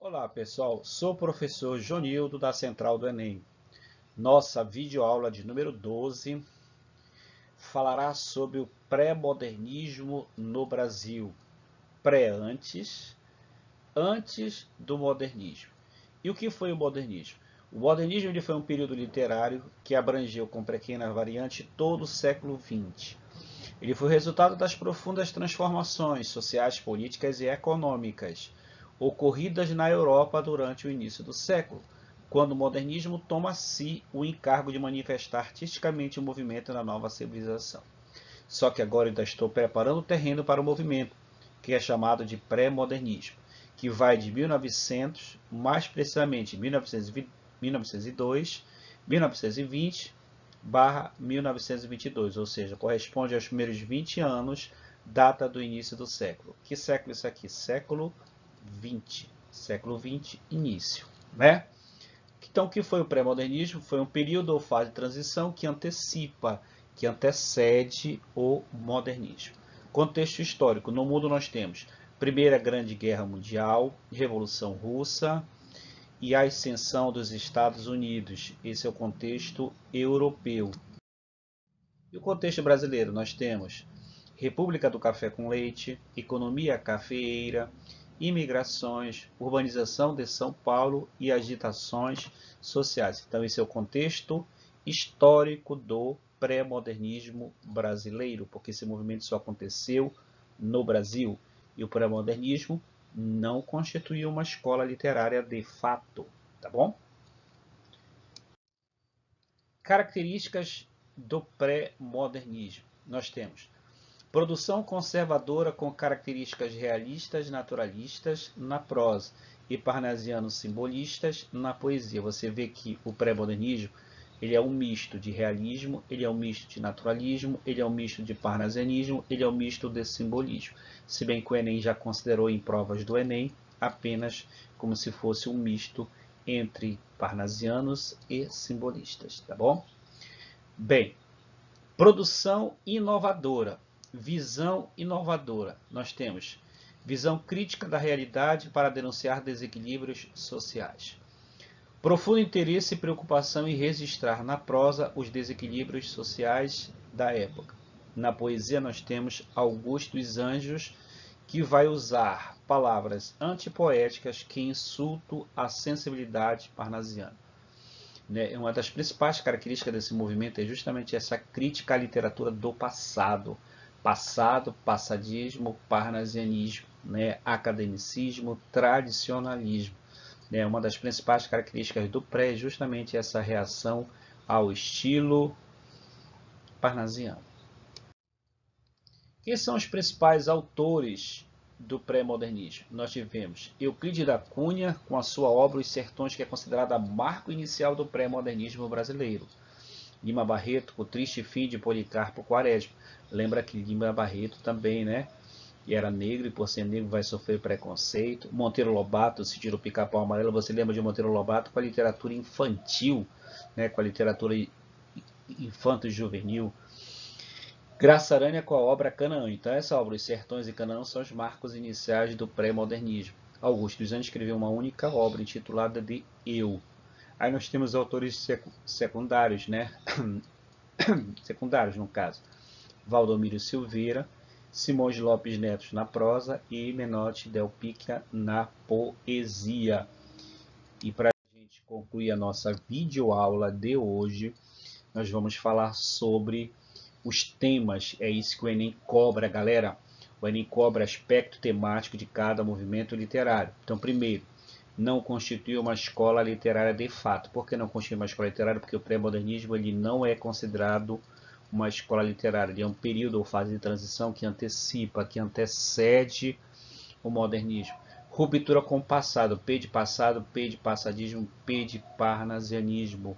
Olá pessoal, sou o professor Jonildo da Central do Enem. Nossa videoaula de número 12 falará sobre o pré-modernismo no Brasil. Pré-antes, antes do modernismo. E o que foi o modernismo? O modernismo ele foi um período literário que abrangeu com pequena variante todo o século XX. Ele foi resultado das profundas transformações sociais, políticas e econômicas ocorridas na Europa durante o início do século, quando o modernismo toma a si o encargo de manifestar artisticamente o movimento na nova civilização. Só que agora ainda estou preparando o terreno para o movimento, que é chamado de pré-modernismo, que vai de 1900, mais precisamente 1902, 1920, 1922, ou seja, corresponde aos primeiros 20 anos, data do início do século. Que século isso aqui? Século 20. Século 20, início, né? Então, o que foi o pré-modernismo? Foi um período ou fase de transição que antecipa, que antecede o modernismo. Contexto histórico. No mundo nós temos Primeira Grande Guerra Mundial, Revolução Russa, e a ascensão dos Estados Unidos. Esse é o contexto europeu. E o contexto brasileiro, nós temos República do Café com Leite, economia cafeeira, imigrações, urbanização de São Paulo e agitações sociais. Então, esse é o contexto histórico do pré-modernismo brasileiro, porque esse movimento só aconteceu no Brasil e o pré-modernismo não constituiu uma escola literária de fato, tá bom? Características do pré-modernismo. Nós temos produção conservadora com características realistas, naturalistas na prosa e parnasianos simbolistas na poesia. Você vê que o pré-modernismo ele é um misto de realismo, ele é um misto de naturalismo, ele é um misto de parnasianismo, ele é um misto de simbolismo. Se bem que o Enem já considerou em provas do Enem apenas como se fosse um misto entre parnasianos e simbolistas, tá bom? Bem, produção inovadora, visão inovadora. Nós temos visão crítica da realidade para denunciar desequilíbrios sociais. Profundo interesse e preocupação em registrar na prosa os desequilíbrios sociais da época. Na poesia nós temos Augusto dos Anjos, que vai usar palavras antipoéticas que insultam a sensibilidade parnasiana. Uma das principais características desse movimento é justamente essa crítica à literatura do passado. Passado, passadismo, parnasianismo, academicismo, tradicionalismo. Uma das principais características do pré é justamente essa reação ao estilo parnasiano. Quem são os principais autores do pré-modernismo? Nós tivemos Euclides da Cunha, com a sua obra Os Sertões, que é considerada marco inicial do pré-modernismo brasileiro. Lima Barreto, O Triste Fim de Policarpo Quaresma. Lembra que Lima Barreto também, e era negro, e por ser negro vai sofrer preconceito. Monteiro Lobato, Se Tira o Pica-Pau Amarelo. Você lembra de Monteiro Lobato com a literatura infantil, com a literatura infanto-juvenil. Graça Aranha com a obra Canaã. Então essa obra, Os Sertões e Canaã, são os marcos iniciais do pré-modernismo. Augusto dos Anjos escreveu uma única obra intitulada de Eu. Aí nós temos autores secundários, secundários no caso. Valdomiro Silveira, Simões Lopes Neto na prosa e Menotti Del Picchia na poesia. E para a gente concluir a nossa videoaula de hoje, nós vamos falar sobre os temas. É isso que o Enem cobra, galera. O Enem cobra aspecto temático de cada movimento literário. Então, primeiro, não constitui uma escola literária de fato. Por que não constitui uma escola literária? Porque o pré-modernismo ele não é considerado uma escola literária. Ele é um período ou fase de transição que antecipa, que antecede o modernismo. Ruptura com o passado, P de passadismo, P de parnasianismo,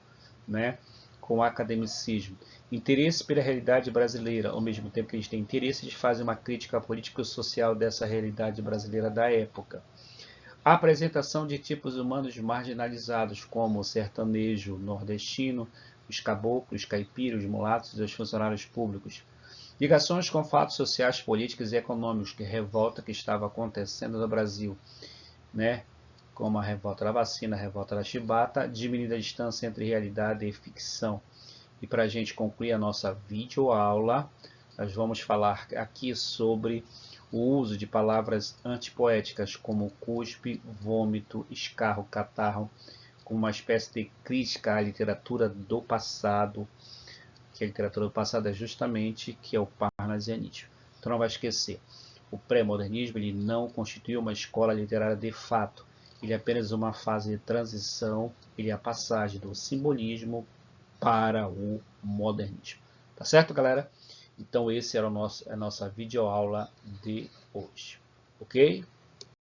com academicismo. Interesse pela realidade brasileira, ao mesmo tempo que eles têm interesse de fazer uma crítica política e social dessa realidade brasileira da época. A apresentação de tipos humanos marginalizados, como o sertanejo nordestino, os caboclos, caipiras, mulatos e os funcionários públicos. Ligações com fatos sociais, políticos e econômicos, que revolta que estava acontecendo no Brasil, como a revolta da vacina, a revolta da chibata, diminuindo a distância entre realidade e ficção. E para a gente concluir a nossa videoaula, nós vamos falar aqui sobre o uso de palavras antipoéticas como cuspe, vômito, escarro, catarro, como uma espécie de crítica à literatura do passado, que a literatura do passado é justamente que é o parnasianismo. Então não vai esquecer, o pré-modernismo ele não constitui uma escola literária de fato, ele é apenas uma fase de transição, ele é a passagem do simbolismo para o modernismo. Tá certo, galera? Então esse era a nossa videoaula de hoje, ok?